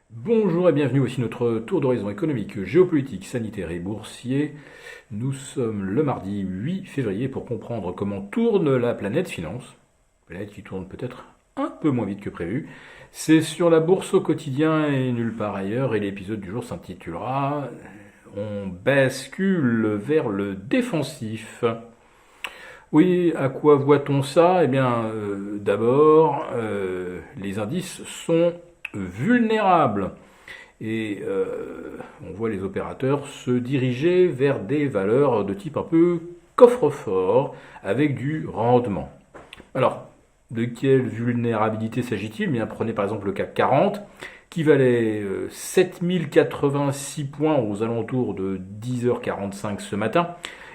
Bonjour et bienvenue, voici notre tour d'horizon économique, géopolitique, sanitaire et boursier. Nous sommes le mardi 8 février pour comprendre comment tourne la planète finance. Planète qui tourne peut-être un peu moins vite que prévu. C'est sur la bourse au quotidien et nulle part ailleurs, et l'épisode du jour s'intitulera On bascule vers le défensif. Oui, à quoi voit-on ça? Eh bien, d'abord, les indices sont vulnérables. Et on voit les opérateurs se diriger vers des valeurs de type un peu coffre-fort avec du rendement. Alors, de quelle vulnérabilité s'agit-il? Bien, prenez par exemple le CAC 40 qui valait 7086 points aux alentours de 10h45 ce matin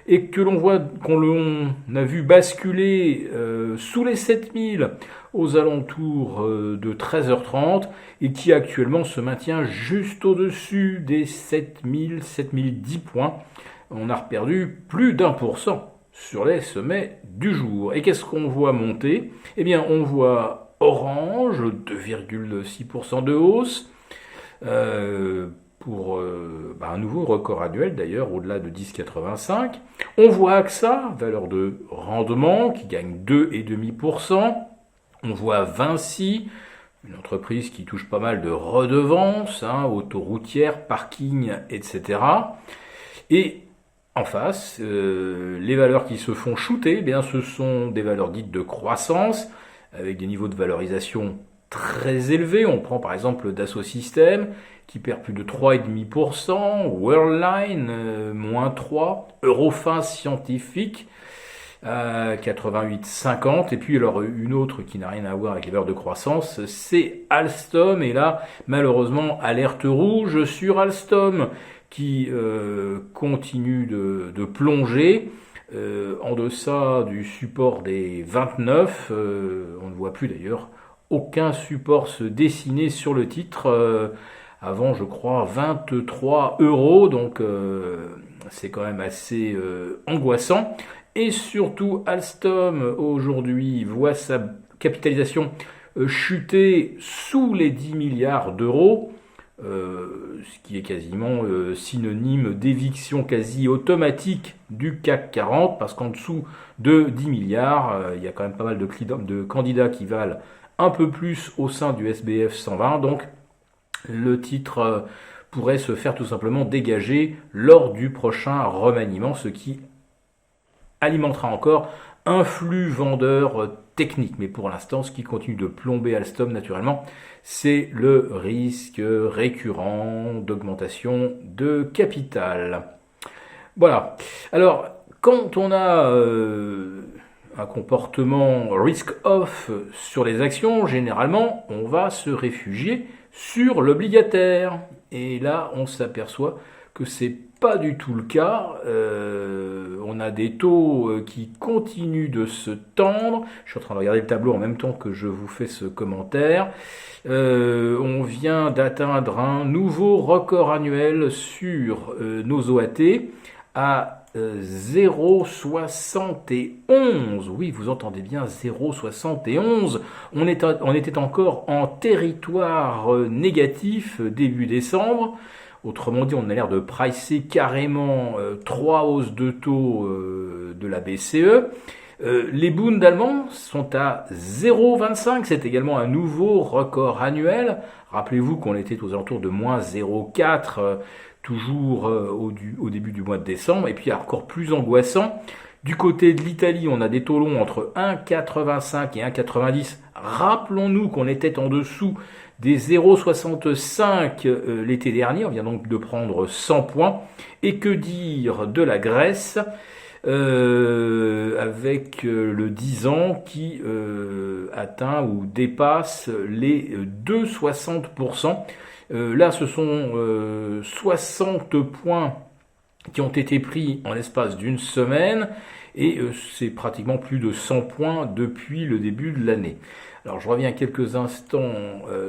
et que qu'on a vu basculer sous les 7000 aux alentours de 13h30 et qui actuellement se maintient juste au-dessus des 7000, 7010 points. On a perdu plus d'1% sur les sommets du jour. Et qu'est-ce qu'on voit monter? Eh bien, on voit Orange, 2,6% de hausse, pour un nouveau record annuel d'ailleurs, au-delà de 10,85. On voit AXA, valeur de rendement, qui gagne 2,5%. On voit Vinci, une entreprise qui touche pas mal de redevances, autoroutières, parking, etc. Et en face, les valeurs qui se font shooter, eh bien, ce sont des valeurs dites de croissance, avec des niveaux de valorisation très élevés. On prend par exemple Dassault Systèmes, qui perd plus de 3,5%, Worldline, moins 3%, Eurofins Scientifique, 88,50. Et puis alors une autre qui n'a rien à voir avec les valeurs de croissance, c'est Alstom. Et là, malheureusement, alerte rouge sur Alstom qui continue de plonger en deçà du support des 29. On ne voit plus d'ailleurs aucun support se dessiner sur le titre. Avant, je crois, 23 euros. Donc, c'est quand même assez angoissant. Et surtout, Alstom, aujourd'hui, voit sa capitalisation chuter sous les 10 milliards d'euros, ce qui est quasiment synonyme d'éviction quasi automatique du CAC 40, parce qu'en dessous de 10 milliards, il y a quand même pas mal de candidats qui valent un peu plus au sein du SBF 120, donc le titre pourrait se faire tout simplement dégager lors du prochain remaniement, ce qui alimentera encore un flux vendeur technique. Mais pour l'instant, ce qui continue de plomber Alstom naturellement, c'est le risque récurrent d'augmentation de capital. Voilà. Alors, quand on a un comportement risk-off sur les actions, généralement, on va se réfugier sur l'obligataire. Et là, on s'aperçoit que c'est pas du tout le cas. On a des taux qui continuent de se tendre. Je suis en train de regarder le tableau en même temps que je vous fais ce commentaire. On vient d'atteindre un nouveau record annuel sur nos OAT à 0,71. Oui, vous entendez bien, 0,71. On était encore en territoire négatif début décembre. Autrement dit, on a l'air de pricer carrément 3 hausses de taux de la BCE. Les Bunds allemands sont à 0,25. C'est également un nouveau record annuel. Rappelez-vous qu'on était aux alentours de moins 0,4 toujours au début du mois de décembre. Et puis encore plus angoissant, du côté de l'Italie, on a des taux longs entre 1,85 et 1,90. Rappelons-nous qu'on était en dessous des 0,65 l'été dernier. On vient donc de prendre 100 points. Et que dire de la Grèce avec le 10 ans qui atteint ou dépasse les 2,60%. Là, ce sont 60 points qui ont été pris en l'espace d'une semaine et c'est pratiquement plus de 100 points depuis le début de l'année. Alors je reviens quelques instants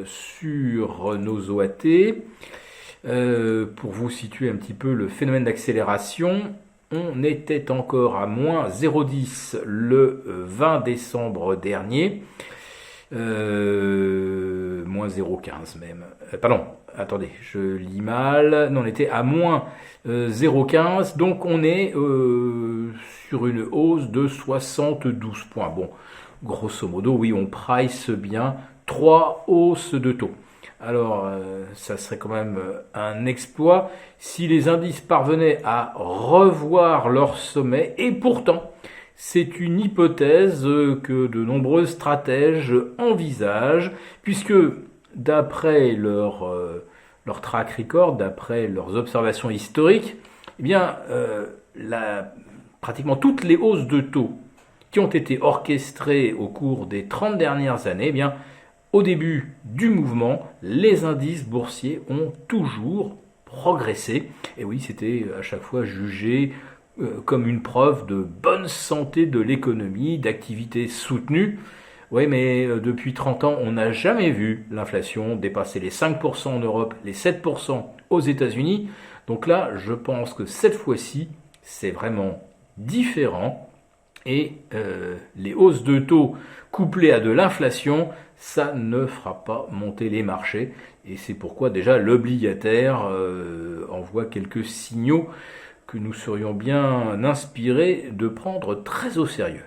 sur nos OAT pour vous situer un petit peu le phénomène d'accélération. On était encore à moins 0,10 le 20 décembre dernier. moins 0,15 même. Pardon, attendez, je lis mal. Non, on était à moins 0,15, donc on est sur une hausse de 72 points. Bon, grosso modo, oui, on price bien 3 hausses de taux. Alors, ça serait quand même un exploit si les indices parvenaient à revoir leur sommet, et pourtant, c'est une hypothèse que de nombreux stratèges envisagent, puisque d'après leur track record, d'après leurs observations historiques, eh bien, pratiquement toutes les hausses de taux qui ont été orchestrées au cours des 30 dernières années, eh bien, au début du mouvement, les indices boursiers ont toujours progressé. Et oui, c'était à chaque fois jugé comme une preuve de bonne santé de l'économie, d'activité soutenue. Oui, mais depuis 30 ans, on n'a jamais vu l'inflation dépasser les 5% en Europe, les 7% aux États-Unis. Donc là, je pense que cette fois-ci, c'est vraiment différent. Et les hausses de taux couplées à de l'inflation, ça ne fera pas monter les marchés. Et c'est pourquoi déjà l'obligataire envoie quelques signaux que nous serions bien inspirés de prendre très au sérieux.